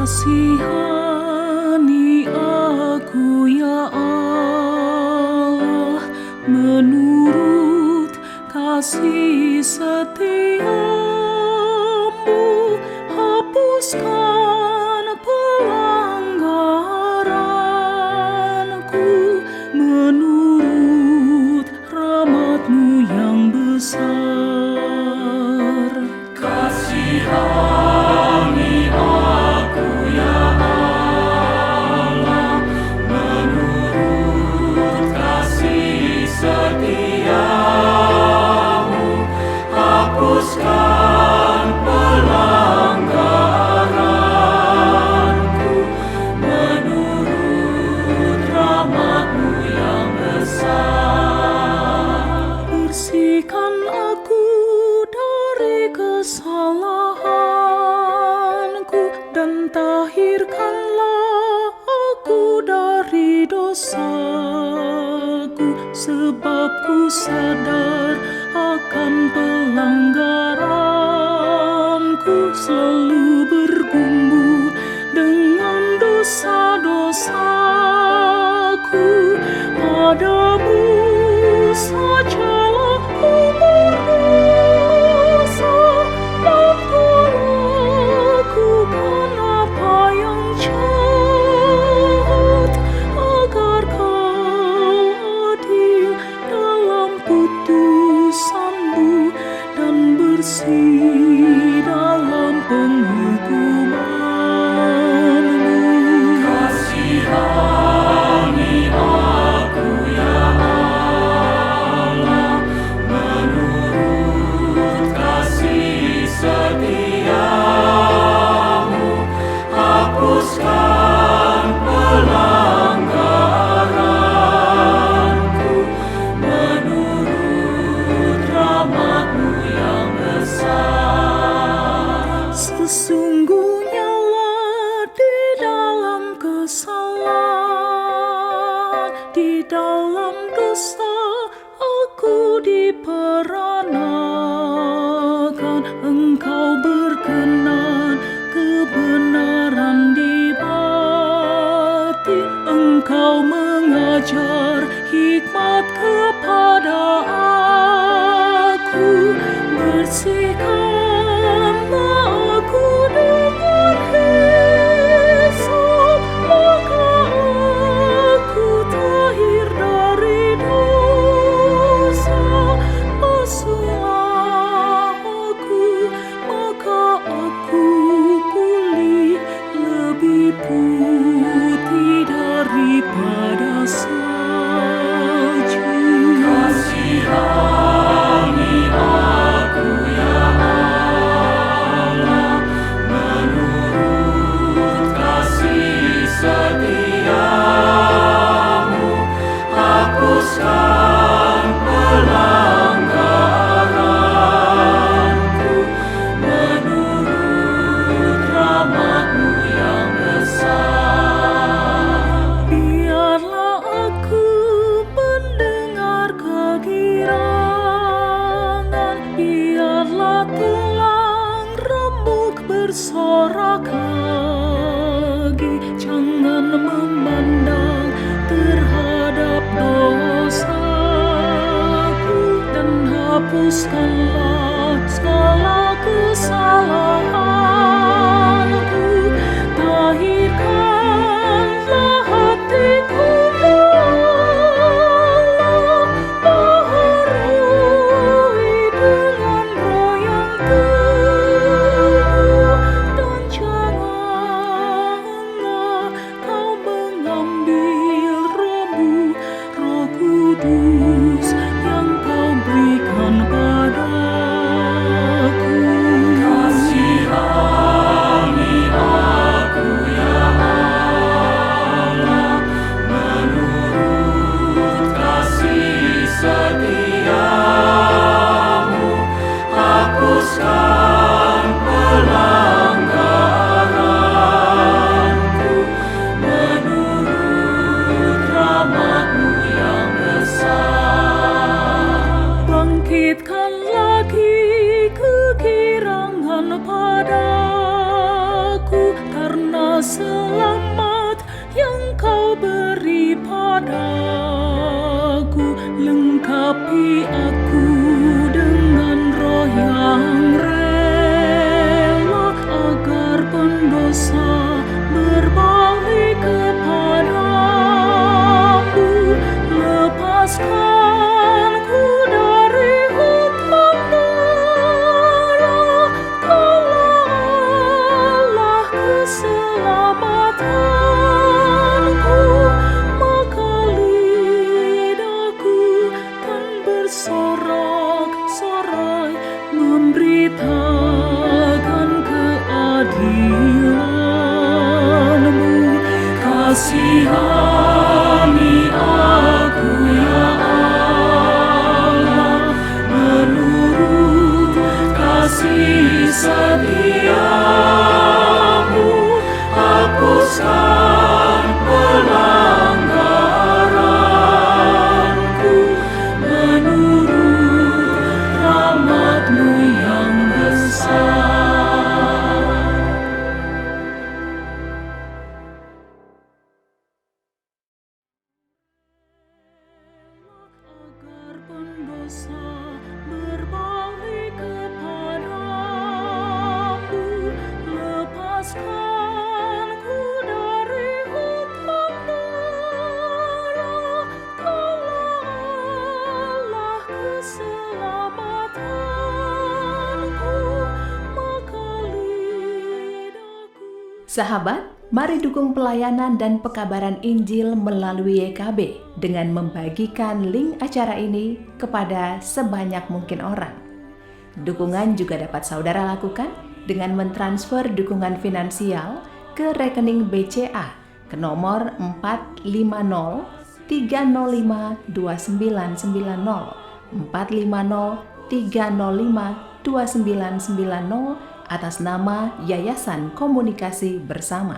Kasihani aku ya Allah, menurut kasih setiamu, hapuskan pelanggaranku, menurut rahmat-Mu yang besar. Kasihani aku ya Allah, menurut kasih setiamu, hapuskan pelanggaranku, menurut rahmat-Mu yang besar. Bersihkan aku dari kesalahanku, dan tahirkanlah aku dari dosaku, sebab ku sadar akan pelanggaranku, selalu bergumul dengan dosa-dosaku. Padamu sajalah ku berdosa, dan ku lakukan apa yang jahat, agar Kau adil dalam putusan-Mu dan bersih dalam penghukuman-Mu. Kasihani aku ya Allah, menurut kasih setiamu, hapuskan pelanggaranku, menurut rahmat-Mu yang besar. Sesungguhnya lah di dalam kesalahan, di dalam dosa aku diperanakan. Engkau berkenan kebenaran dibati, Engkau mengajar hikmat kepada aku. Bersihkanlah aku dengan hisap, maka aku tahir dari dosa. Basuhlah aku, maka aku pulih, lebih putih daripada salju. Kasihani aku ya Allah, menurut kasih setiamu, hapuskan pelanggaranku, menurut rahmat-Mu yang besar. Biarlah aku mendengar kegirangan, biarlah tulang remuk bersorak lagi. Jangan memandang terhadap dosaku, dan hapuskanlah segala kesalahanku. Tahirkanlah hatiku malam, baharui dengan roh yang teguh, dan janganlah Kau mengambil Roh-Mu, Roh Kudus yang Kau berikan padaku. selamat yang Kau beri padaku, lengkapi aku dengan Roh yang rela agar pendosa berbalik kepadamu. Lepaskanku dari hutang darah, Kaulah keselamatanku, maka lidahku kan bersorak-sorai memberitakan keadilan-Mu. Kasihani aku ya Allah, menurut kasih setiamu, hapuskan pelanggaranku, menurut rahmat-Mu yang besar. Agar pendosa berbalik kepadamu, lepaskanku dari hutang darah, Kaulah keselamatanku, maka lidahku. Sahabat, mari dukung pelayanan dan pekabaran Injil melalui YKB dengan membagikan link acara ini kepada sebanyak mungkin orang. Dukungan juga dapat saudara lakukan dengan mentransfer dukungan finansial ke rekening BCA ke nomor 450-305-2990 atas nama Yayasan Komunikasi Bersama.